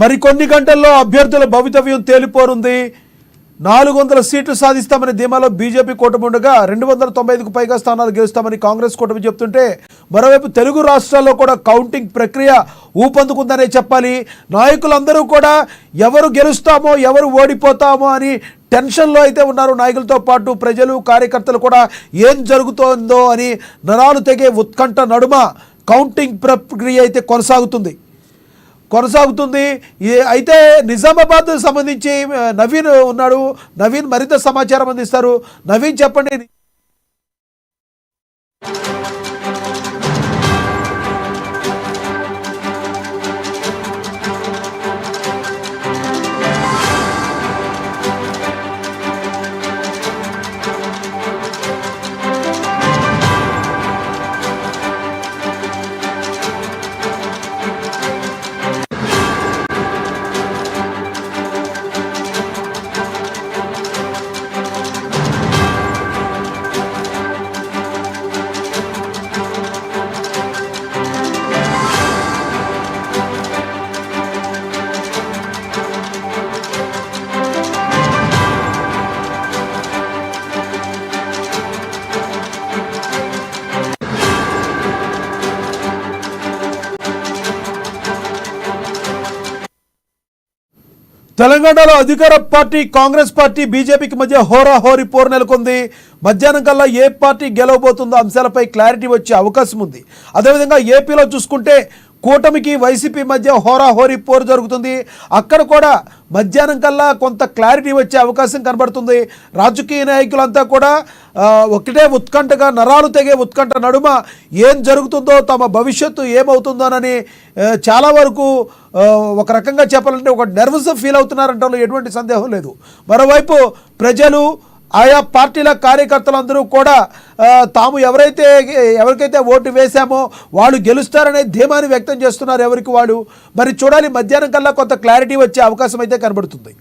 మరికొన్ని గంటల్లో అభ్యర్థుల భవితవ్యం తేలిపోనుంది. 400 సీట్లు సాధిస్తామని ధీమాలో బీజేపీ కూటమి ఉండగా 295కు పైగా స్థానాలు గెలుస్తామని కాంగ్రెస్ కూటమి చెప్తుంటే, మరోవైపు తెలుగు రాష్ట్రాల్లో కూడా కౌంటింగ్ ప్రక్రియ ఊపందుకుందనే చెప్పాలి. నాయకులందరూ కూడా ఎవరు గెలుస్తామో ఎవరు ఓడిపోతామో అని టెన్షన్లో అయితే ఉన్నారు. నాయకులతో పాటు ప్రజలు కార్యకర్తలు కూడా ఏం జరుగుతోందో అని నరాలు తెగే ఉత్కంఠ నడుమ కౌంటింగ్ ప్రక్రియ అయితే కొనసాగుతుంది. అయితే నిజామాబాద్ సంబంధించి నవీన్ ఉన్నాడు. నవీన్ మరింత సమాచారం అందిస్తారు. నవీన్ చెప్పండి. తెలంగాణలో అధికార పార్టీ కాంగ్రెస్ పార్టీ బీజేపీకి మధ్య హోరాహోరీ పోరు నెలకొంది. మధ్యాహ్నం కల్లా ఏ పార్టీ గెలవబోతుందో అంశాలపై క్లారిటీ వచ్చే అవకాశం ఉంది. అదేవిధంగా ఏపీలో చూసుకుంటే కూటమికి వైసీపీ మధ్య హోరాహోరీ పోరు జరుగుతుంది. అక్కడ కూడా మధ్యాహ్నం కల్లా కొంత క్లారిటీ వచ్చే అవకాశం కనబడుతుంది. రాజకీయ నాయకులంతా కూడా ఒకటే ఉత్కంఠగా నరాలు తెగే ఉత్కంఠ నడుమ ఏం జరుగుతుందో, తమ భవిష్యత్తు ఏమవుతుందోనని చాలా వరకు ఒక రకంగా చెప్పాలంటే ఒక నర్వస్ ఫీల్ అవుతున్నారంటే ఎటువంటి సందేహం లేదు. మరోవైపు ప్రజలు ఆయా పార్టీల కార్యకర్తలందరూ కూడా తాము ఎవరికైతే ఓటు వేశామో వాళ్ళు గెలుస్తారనే ధీమాని వ్యక్తం చేస్తున్నారు ఎవరికి వాళ్ళు. మరి చూడాలి, మధ్యాహ్నం కల్లా కొంత క్లారిటీ వచ్చే అవకాశం అయితే కనబడుతుంది.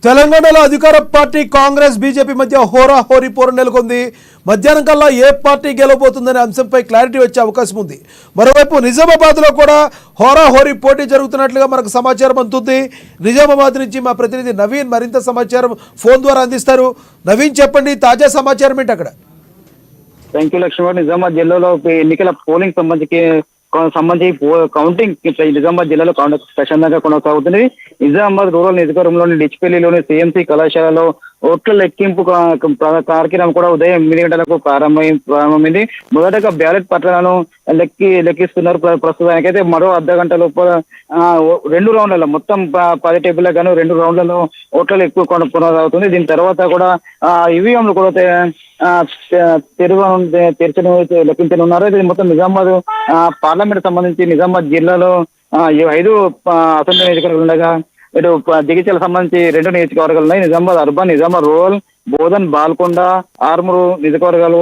తెలంగాణలో అధికార పార్టీ కాంగ్రెస్ బీజేపీ మధ్య హోరాహోరీ పోరు నెలకొంది. మధ్యాహ్నం కల్లా ఏ పార్టీ గెలవబోతుందనే అంశంపై క్లారిటీ వచ్చే అవకాశం ఉంది. మరోవైపు నిజామాబాద్లో కూడా హోరాహోరీ పోటీ జరుగుతున్నట్లుగా మనకు సమాచారం అందుతుంది. నిజామాబాద్ నుంచి మా ప్రతినిధి నవీన్ మరింత సమాచారం ఫోన్ ద్వారా అందిస్తారు. నవీన్, చెప్పండి, తాజా సమాచారం ఏంటి అక్కడ? Thank you Laxman. నిజామాబాద్ జిల్లాలో ఎన్నికల పోలింగ్ సంబంధించి కౌంటింగ్ నిజామాబాద్ జిల్లాలో ప్రశాంతంగా కొనసాగుతుంది. నిజామాబాద్ రూరల్ నియోజకవర్గంలోని డిచ్పల్లిలోని సిఎంసి కళాశాలలో ఓట్ల లెక్కింపు కార్యక్రమం కూడా ఉదయం 8 గంటలకు ప్రారంభమైంది. మొదటగా బ్యాలెట్ పత్రాలను లెక్కిస్తున్నారు. ప్రస్తుతానికైతే మరో అర్ధ గంట లోపల 2 రౌండ్లలో మొత్తం 10 టేబుల్ గాను 2 రౌండ్లలో ఓట్ల లెక్కింపు కొనసాగుతుంది. దీని తర్వాత కూడా ఈవీఎంలు కూడా లెక్కించనున్నారు. ఇది మొత్తం నిజామాబాద్ పార్లమెంట్ సంబంధించి నిజామాబాద్ జిల్లాలో 5 అసెంబ్లీ నియోజకవర్గాలు ఉండగా ఇటు జగిత్యాల సంబంధించి 2 నియోజకవర్గాలు ఉన్నాయి. నిజామాబాద్ అర్బన్, నిజామాబాద్ రూరల్, బోధన్, బాల్కొండ, ఆర్మూరు నియోజకవర్గాలు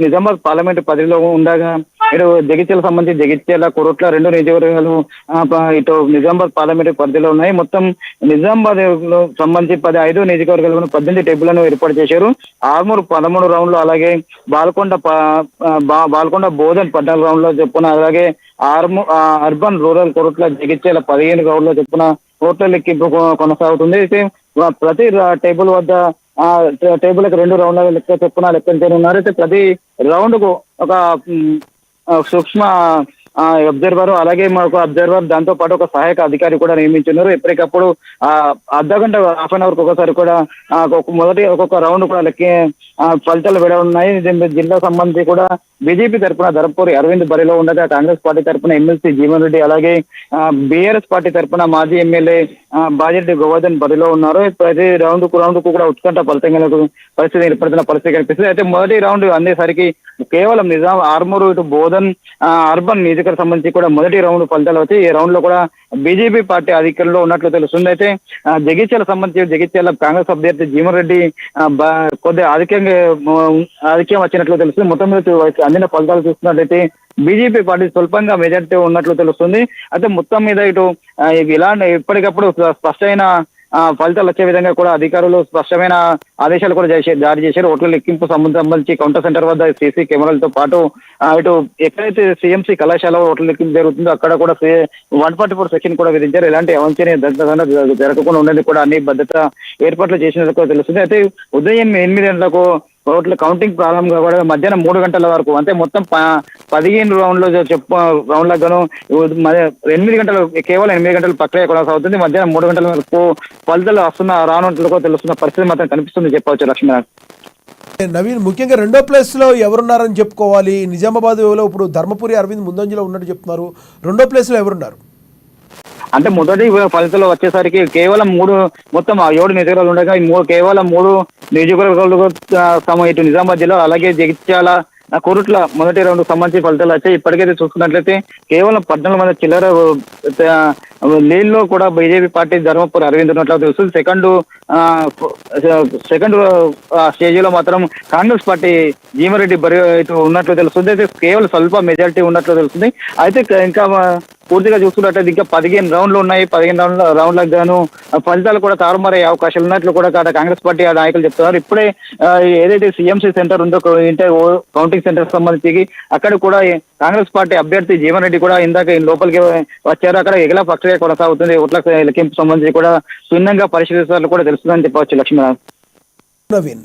నిజామాబాద్ పార్లమెంట్ పరిధిలో ఉండగా ఇటు జగిత్యాల సంబంధించి జగిత్యాల, కొరుట్ల 2 నియోజకవర్గాలు ఇటు నిజామాబాద్ పార్లమెంట్ పరిధిలో ఉన్నాయి. మొత్తం నిజామాబాద్ సంబంధించి 5 నియోజకవర్గాలను 18 టేబుల్లను ఏర్పాటు చేశారు. ఆర్మూరు 13 రౌండ్లు, అలాగే బాల్కొండ బోధన్ 14 రౌండ్ల చొప్పున, అలాగే అర్బన్, రూరల్, కొరుట్ల, జగిత్యాల 15 రౌండ్ల చొప్పున ఓట్ల లెక్కింపు కొనసాగుతుంది. అయితే ప్రతి టేబుల్ వద్ద టేబుల్కి 2 రౌండ్ల లెక్క చొప్పున లెక్కించనున్నారు. అయితే ప్రతి రౌండ్ కు ఒక సూక్ష్మ అబ్జర్వర్, అలాగే మనకు అబ్జర్వర్, దాంతో పాటు ఒక సహాయక అధికారి కూడా నియమించున్నారు. ఎప్పటికప్పుడు అర్ధ గంట, హాఫ్ అన్ అవర్ ఒకసారి కూడా ఒక్కొక్క రౌండ్ కూడా ఫలితాలు విడవున్నాయి. జిల్లా సంబంధించి కూడా బీజేపీ తరఫున ధర్మపురి అరవింద్ బరిలో ఉండగా, కాంగ్రెస్ పార్టీ తరఫున ఎమ్మెల్సీ జీవన్ రెడ్డి, అలాగే బీఆర్ఎస్ పార్టీ తరఫున మాజీ ఎమ్మెల్యే బాజిరెడ్డి గోవర్ధన్ బరిలో ఉన్నారు. ప్రతి రౌండ్ కు కూడా ఉత్కంఠ ఫలితంగా పరిస్థితి ఏర్పడుతున్న పరిస్థితి కనిపిస్తుంది. అయితే మొదటి రౌండ్ అందేసరికి కేవలం ఆర్మూరు, ఇటు బోధన్, అర్బన్ నియోజకవర్గం సంబంధించి కూడా మొదటి రౌండ్ ఫలితాలు వచ్చి ఈ రౌండ్ లో కూడా బీజేపీ పార్టీ అధికారంలో ఉన్నట్లు తెలుస్తుంది. అయితే జగిత్యాల సంబంధించి జగిత్యాల కాంగ్రెస్ అభ్యర్థి జీవన్ రెడ్డి కొద్దిగా ఆధిక్యం వచ్చినట్లు తెలుస్తుంది. మొత్తం మీద అందిన ఫలితాలు చూస్తున్నట్లయితే బీజేపీ పార్టీ స్వల్పంగా మెజార్టీ ఉన్నట్లు తెలుస్తుంది. అయితే మొత్తం మీద ఇటు ఇలాంటి ఎప్పటికప్పుడు స్పష్టమైన ఫలితాలు వచ్చే విధంగా కూడా అధికారులు స్పష్టమైన ఆదేశాలు కూడా జారీ చేశారు. ఓట్ల లెక్కింపు సంబంధించి కౌంటర్ సెంటర్ వద్ద సీసీ కెమెరాలతో పాటు ఇటు ఎక్కడైతే సిఎంసి కళాశాల ఓట్ల లెక్కింపు జరుగుతుందో అక్కడ కూడా 144 సెక్షన్ కూడా విధించారు. ఎలాంటి అవంచనీయ జరగకుండా ఉండేది కూడా అన్ని భద్రత ఏర్పాట్లు చేసినట్టు తెలుస్తుంది. అయితే ఉదయం 8 గంటలకు ఓట్ల కౌంటింగ్ ప్రారంభం కావడం మధ్యాహ్నం 3 గంటల వరకు, అంటే మొత్తం 15 రౌండ్లు రౌండ్లకు గాను 8 గంటలు, కేవలం 8 గంటలు ప్రక్రియ కొనసాగుతుంది. మధ్యాహ్నం 3 గంటల వరకు ఫలితాలు రానున్నట్లుగా తెలుస్తున్న పరిస్థితి మాత్రం కనిపిస్తుంది చెప్పవచ్చు లక్ష్మీనారాయణ. నవీన్, ముఖ్యంగా 2వ ప్లేస్లో ఎవరున్నారని చెప్పుకోవాలి? నిజామాబాద్లో ఇప్పుడు ధర్మపురి అరవింద్ ముందంజలో ఉన్నట్టు చెప్తున్నారు. 2వ ప్లేస్లో ఎవరున్నారు? అంటే మొదటి ఫలితాలు వచ్చేసరికి కేవలం మొత్తం 7 నియోజకవర్గాలు ఉండగా కేవలం 3 నియోజకవర్గాలు ఇటు నిజామాబాద్ జిల్లా, అలాగే జగిత్యాల, కొరుట్ల మొదటి రౌండ్ సంబంధించి ఫలితాలు వచ్చాయి. ఇప్పటికైతే చూసుకున్నట్లయితే కేవలం 14 మంది చిల్లర లీడ్లో కూడా బీజేపీ పార్టీ ధర్మపురి అరవింద్ ఉన్నట్లు తెలుస్తుంది. సెకండ్ స్టేజ్ లో మాత్రం కాంగ్రెస్ పార్టీ జీవన్ రెడ్డి ఇటు ఉన్నట్లు తెలుస్తుంది. అయితే కేవలం స్వల్ప మెజారిటీ ఉన్నట్లు తెలుస్తుంది. అయితే ఇంకా పూర్తిగా చూసుకున్నట్లయితే ఇంకా 15 రౌండ్లు ఉన్నాయి. 15 రౌండ్లకు గాను ఫలితాలు కూడా తారుమారయ్యే అవకాశాలు ఉన్నట్లు కూడా కాంగ్రెస్ పార్టీ నాయకులు చెప్తున్నారు. ఇప్పుడే ఏదైతే సిఎంసి సెంటర్ ఉందో కౌంటింగ్ సెంటర్ సంబంధించి అక్కడ కూడా కాంగ్రెస్ పార్టీ అభ్యర్థి జీవన్ రెడ్డి కూడా ఇందాక లోపలికి వచ్చారు. అక్కడ ఎగల ప్రక్రియ కొనసాగుతుంది. ఓట్ల లెక్కింపు సంబంధించి కూడా క్షుణ్ణంగా పరిశీలిస్తున్నట్లు కూడా తెలుస్తుందని చెప్పవచ్చు లక్ష్మీనారాయణ. నవీన్.